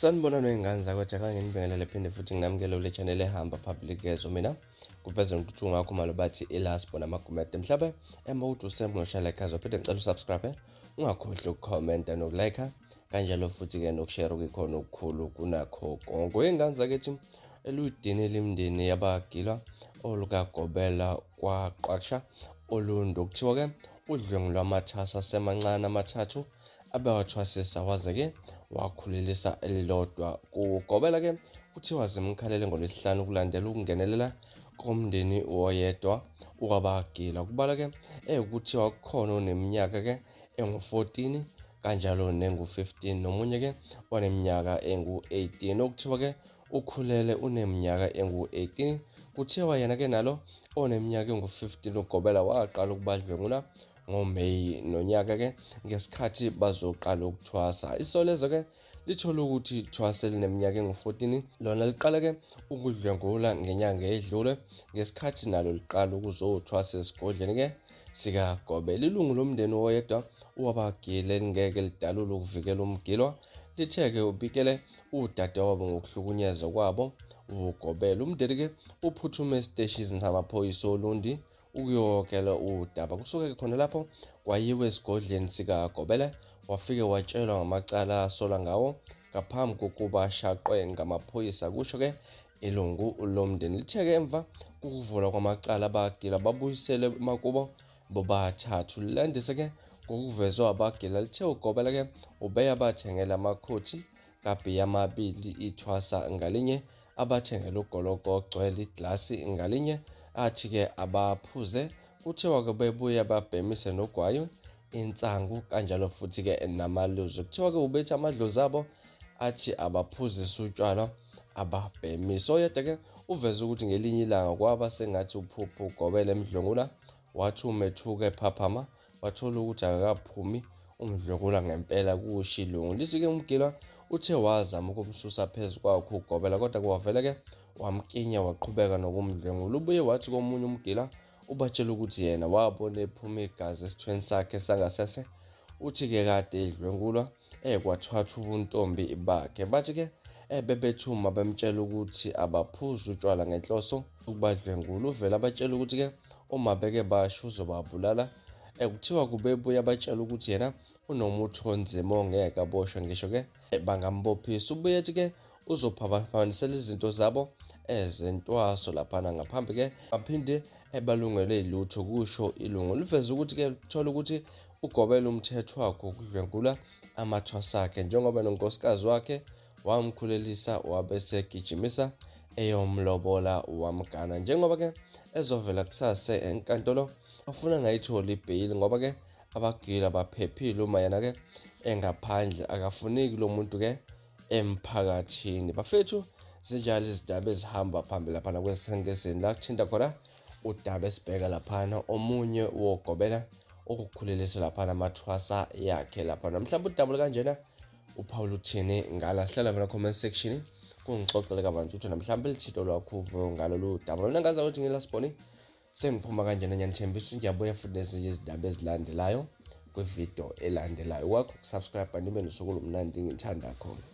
Sanibonani wey'ngane zakwethu akangenibingelele phinde futhi nginamukele kule channel ehamba public yezo mina kuveze ngithuthi ngakho malo bathi ilaspo namagumede mhlabe ukuthi usemngoshala ekhaya phinde ngicela usubscribe ungakhohlwa ukukhomenta nokulike kanjalo futhi ke nokushare kukhona okukhulu kunakho konke wey'ngane zakithi eluyidini limndeni yabagilwa olukaGobela kwaqaksha olundo kuthiwa ke udlwengula amathwasa semancane amathathu abewathwasisa waze-ke wawakhulelisa elilodwa kuGobela ke kuthiwa Zimkhalele ngolesihlanu kulandela ukungenelela komndeni oyedwa wabagila kubala ke kuthiwa kukhona oneminyaka ke engu-14 kanjalo nengu-15 nomunye ke oneminyaka engu-18 okuthiwa ke ukhulele uneminyaka engu-18 kuthiwa yena ke nalo oneminyaka engu-15 uGobela waqala ukubadlwengula ngoMeyi nonyaka ke ngesikhathi bazoqala ukuthwasa isolezo ke lithola ukuthi thwasa lineminyaka engu-14 lona liqala ke ukudlwengula ngenyanga edlule ngesikhathi nalo liqala ukuzothwasa esigodleni ke sikaGobela ilungu lomndeni oyedwa wabagile lingeke lidalule ukuvikela umgilwa litheke ubikele udadewabo ngokuhlukunyezwa kwabo uGobela umndeni ke uphuthume esiteshini samaphoyisa olundi ukuyokela udaba kusuke khona lapho kwayiwe esigodleni sikaGobela wafike watshelwa ngamacala asola ngawo ngaphambi kokuba ashaqwe ngamaphoyisa kusho ke ilungu lomndeni litheke emva ukuvula kwamacala abagila babuyisele makubo bobathathu landise ke ngokuvezwa abagila lithe uGobela ke uBhiya amakhothi kaBhiya amabili ithwasa ngalinye abathengela uGologo ogcwele iglasi ngalinye athi ke abaphuze kuthiwa ke bebuye babhemise nogwayo insangu kanjalo futhi ke namaluzu kuthiwa ke ubethe amadlozi abo athi abaphuzisa utshwala ababhemise oyedwa ke uveze ukuthi ngelinye ilanga kwaba sengathi uphupho uGobela emdlwengula wathi umethuka ephaphama wathola ukuthi akakaphumi umdlwengula ngempela kushilungu lisike umgilwa uthe wazama ukumsusa phezulu kwakho uGobela kodwa kwavela ke wamkinya waqhubeka nokumdlwengula ubuye wathi komunye umgila ubatshela ukuthi yena wabona ephuma igazi esithweni sakhe sangasese uthi ke kade edlwengulwa kwathwatha ubuntombi bakhe bathi ke bebethuma bemtshela ukuthi abaphuza utshwala ngenhloso ukubadlwengula uvela abatshela ukuthi ke uma beke basho uzobabulala kuthiwa kubebuya abatshela ukuthi yena unomuthi onzima ongeke aboshwe ngisho ke bangambophisa ubuye ethi ke uzophambanisela izinto zabo ezentwaso laphana ngaphambi ke aphinde ebalungele ilutho kusho ilungu liveze ukuthi ke thola ukuthi uGobela umthetho wakhe ukudlwengula amathwasa akhe njengoba nonkosikazi wakhe wamkhulelisa wabese gijimisa eyomlobola wamgana njengoba ke ezovela kusase enkantolo afuna ngayithola ibail ngoba ke abagila baphephile uma yena ke engaphandle akafuneki lo muntu ke emphakathini bafethu sinjalo izindaba ezihamba phambili lapha kwesengezeni la kuthinta khona udaba esibheka lapha omunye woGobela ukukhulelisa lapha amathwasa yakhe lapha mhlawumbe udaba kanjena uPaul uthini ngala hlala mina comment section kungixoxele kabanzi ukuthi mhlawumbe lithito lwakho uvo ngalo lo daba mina ngaza ukuthi ngilasiboni sengiphuma kanjena nyanithembisa ngiyabuya futhi nezinye izindaba ezilandelayo kwivideo elandelayo wakho subscribe nibe nosuku lomnandi ngithanda khona.